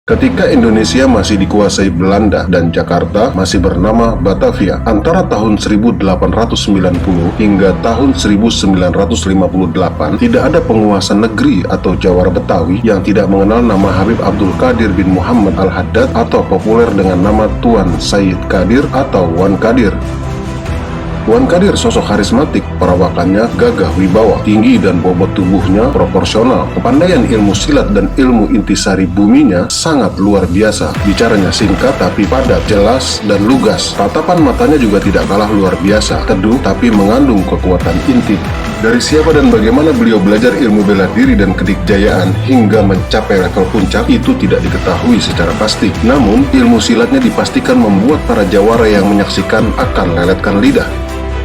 Ketika Indonesia masih dikuasai Belanda dan Jakarta masih bernama Batavia, antara tahun 1890 hingga tahun 1958, tidak ada penguasa negeri atau jawara Betawi yang tidak mengenal nama Habib Abdul Qadir bin Muhammad Al-Haddad atau populer dengan nama Tuan Sayyid Qadir atau Wan Qadir. Wan Qadir sosok karismatik, perawakannya gagah wibawa, tinggi dan bobot tubuhnya proporsional. Kepandaian ilmu silat dan ilmu intisari buminya sangat luar biasa. Bicaranya singkat tapi padat, jelas dan lugas. Tatapan matanya juga tidak kalah luar biasa, teduh tapi mengandung kekuatan inti. Dari siapa dan bagaimana beliau belajar ilmu bela diri dan kedikjayaan hingga mencapai level puncak itu tidak diketahui secara pasti. Namun, ilmu silatnya dipastikan membuat para jawara yang menyaksikan akan leletkan lidah.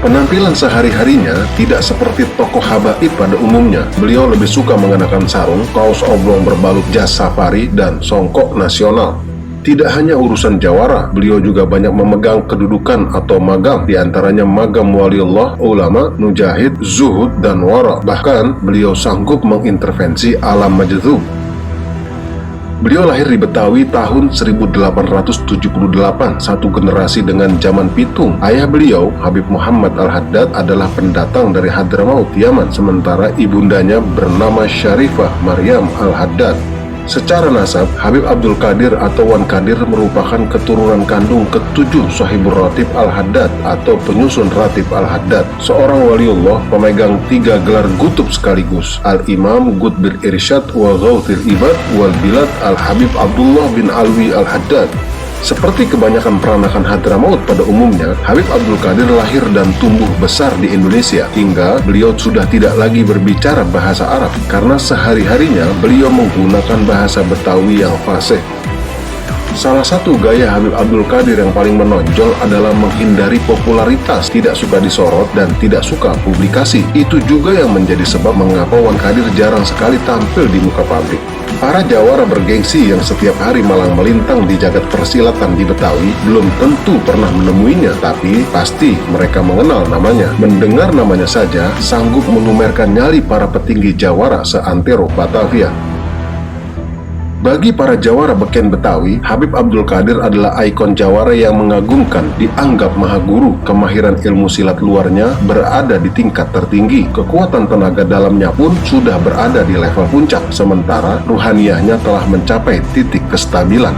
Penampilan sehari-harinya tidak seperti tokoh habaib pada umumnya. Beliau lebih suka mengenakan sarung, kaos oblong berbalut jas safari, dan songkok nasional. Tidak hanya urusan jawara, beliau juga banyak memegang kedudukan atau magam, diantaranya magam waliullah, ulama, mujahid, zuhud, dan wara. Bahkan, beliau sanggup mengintervensi alam majdzub. Beliau lahir di Betawi tahun 1878, satu generasi dengan zaman pitung. Ayah beliau, Habib Muhammad Al-Haddad, adalah pendatang dari Hadramaut, Yaman, sementara ibundanya bernama Syarifah Maryam Al-Haddad. Secara nasab, Habib Abdul Qadir atau Wan Qadir merupakan keturunan kandung ketujuh Sahibur Ratib Al-Haddad atau penyusun Ratib Al-Haddad, seorang waliullah pemegang 3 gelar gutub sekaligus, Al-Imam Gutbir Irsyad wa Ghawthil Ibad wal Bilad Al-Habib Abdullah bin Alwi Al-Haddad. Seperti kebanyakan peranakan Hadramaut pada umumnya, Habib Abdul Qadir lahir dan tumbuh besar di Indonesia, hingga beliau sudah tidak lagi berbicara bahasa Arab karena sehari-harinya beliau menggunakan bahasa Betawi yang fasih. Salah satu gaya Habib Abdul Qadir yang paling menonjol adalah menghindari popularitas, tidak suka disorot, dan tidak suka publikasi. Itu juga yang menjadi sebab mengapa Wan Qadir jarang sekali tampil di muka publik. Para jawara bergengsi yang setiap hari malang melintang di jagat persilatan di Betawi belum tentu pernah menemuinya, tapi pasti mereka mengenal namanya. Mendengar namanya saja sanggup melumerkan nyali para petinggi jawara seantero Batavia. Bagi para jawara beken Betawi, Habib Abdul Qadir adalah ikon jawara yang mengagumkan, dianggap maha guru. Kemahiran ilmu silat luarnya berada di tingkat tertinggi, kekuatan tenaga dalamnya pun sudah berada di level puncak, sementara ruhaniyahnya telah mencapai titik kestabilan.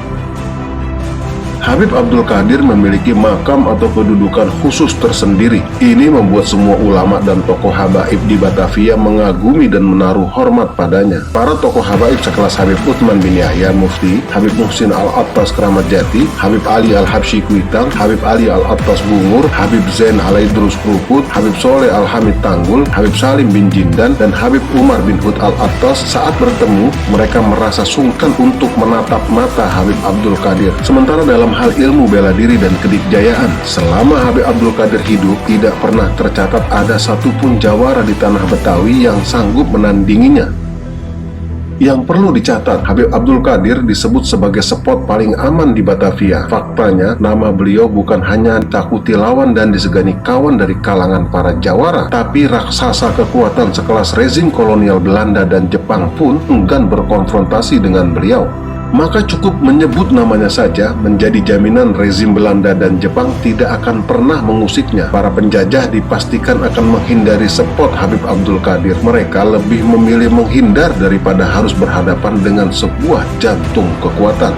Habib Abdul Qadir memiliki makam atau kedudukan khusus tersendiri. Ini membuat semua ulama dan tokoh habaib di Batavia mengagumi dan menaruh hormat padanya. Para tokoh habaib sekelas Habib Utsman bin Yahya Mufti, Habib Muhsin Al-Attas Keramat Jati, Habib Ali Al-Habsyi Kuitang, Habib Ali Al-Attas Bungur, Habib Zain Al-Idrus Krukut, Habib Soleh Al-Hamid Tanggul, Habib Salim bin Jindan, dan Habib Umar bin Hud Al-Attas. Saat bertemu, mereka merasa sungkan untuk menatap mata Habib Abdul Qadir. Sementara dalam hal ilmu bela diri dan kedikjayaan, selama Habib Abdul Qadir hidup, tidak pernah tercatat ada satupun jawara di tanah Betawi yang sanggup menandinginya. Yang perlu dicatat, Habib Abdul Qadir disebut sebagai spot paling aman di Batavia. Faktanya, nama beliau bukan hanya ditakuti lawan dan disegani kawan dari kalangan para jawara, tapi raksasa kekuatan sekelas rezim kolonial Belanda dan Jepang pun enggan berkonfrontasi dengan beliau. Maka cukup menyebut namanya saja menjadi jaminan rezim Belanda dan Jepang tidak akan pernah mengusiknya. Para penjajah dipastikan akan menghindari spot Habib Abdul Qadir. Mereka lebih memilih menghindar daripada harus berhadapan dengan sebuah jantung kekuatan.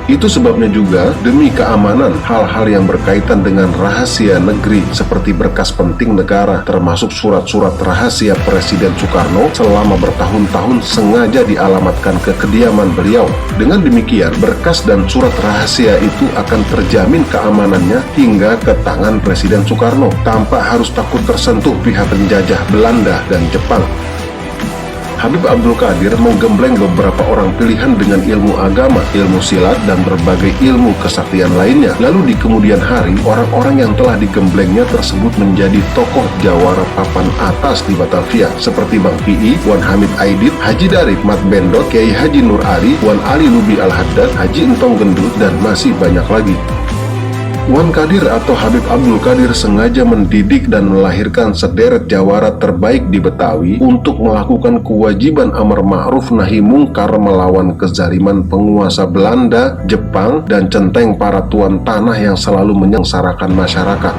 Itu sebabnya juga, demi keamanan, hal-hal yang berkaitan dengan rahasia negeri seperti berkas penting negara, termasuk surat-surat rahasia Presiden Soekarno, selama bertahun-tahun sengaja dialamatkan ke kediaman beliau. Dengan demikian, berkas dan surat rahasia itu akan terjamin keamanannya hingga ke tangan Presiden Soekarno, tanpa harus takut tersentuh pihak penjajah Belanda dan Jepang. Habib Abdul Qadir menggembleng beberapa orang pilihan dengan ilmu agama, ilmu silat, dan berbagai ilmu kesaktian lainnya. Lalu di kemudian hari, orang-orang yang telah digemblengnya tersebut menjadi tokoh jawara papan atas di Batavia, seperti Bang Pi, Wan Hamid Aidit, Haji Darif Mat Bendot, Kiai Haji Nur Ali, Wan Ali Lubi Al-Haddad, Haji Entong Gendut, dan masih banyak lagi. Wan Qadir atau Habib Abdul Qadir sengaja mendidik dan melahirkan sederet jawara terbaik di Betawi untuk melakukan kewajiban amar ma'ruf nahi mungkar melawan kezaliman penguasa Belanda, Jepang, dan centeng para tuan tanah yang selalu menyengsarakan masyarakat.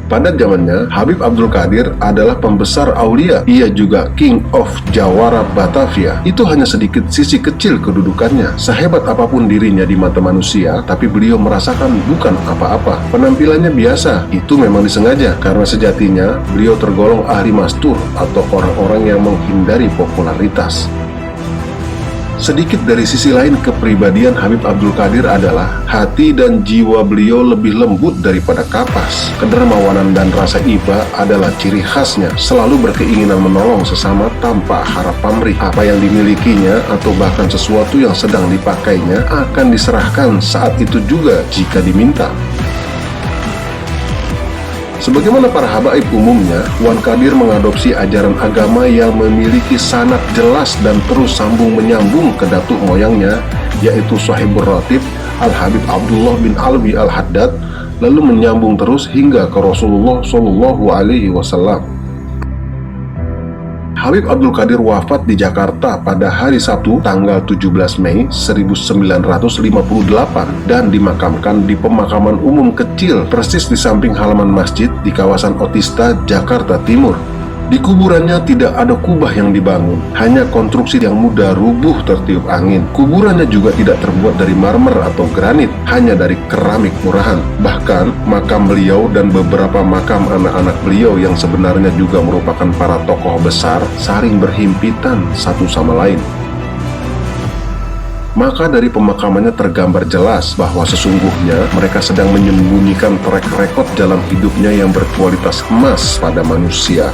Pada zamannya, Habib Abdul Qadir adalah pembesar aulia. Ia juga King of Jawara Batavia. Itu hanya sedikit sisi kecil kedudukannya. Sehebat apapun dirinya di mata manusia, tapi beliau merasakan bukan apa-apa. Penampilannya biasa, itu memang disengaja, karena sejatinya beliau tergolong ahli mastur atau orang-orang yang menghindari popularitas. Sedikit dari sisi lain kepribadian Habib Abdul Qadir adalah hati dan jiwa beliau lebih lembut daripada kapas. Kedermawanan dan rasa iba adalah ciri khasnya, selalu berkeinginan menolong sesama tanpa harap pamrih. Apa yang dimilikinya atau bahkan sesuatu yang sedang dipakainya akan diserahkan saat itu juga jika diminta. Sebagaimana para habaib umumnya, Wan Qadir mengadopsi ajaran agama yang memiliki sanad jelas dan terus sambung-menyambung ke datuk moyangnya, yaitu Shahibur Ratib Al-Habib Abdullah bin Alwi Al-Haddad, lalu menyambung terus hingga ke Rasulullah Shallallahu Alaihi Wasallam. Habib Abdul Qadir wafat di Jakarta pada hari Sabtu tanggal 17 Mei 1958 dan dimakamkan di pemakaman umum kecil persis di samping halaman masjid di kawasan Otista, Jakarta Timur. Di kuburannya tidak ada kubah yang dibangun, hanya konstruksi yang mudah rubuh tertiup angin. Kuburannya juga tidak terbuat dari marmer atau granit, hanya dari keramik murahan. Bahkan, makam beliau dan beberapa makam anak-anak beliau yang sebenarnya juga merupakan para tokoh besar saling berhimpitan satu sama lain. Maka dari pemakamannya tergambar jelas bahwa sesungguhnya mereka sedang menyembunyikan track record dalam hidupnya yang berkualitas emas pada manusia.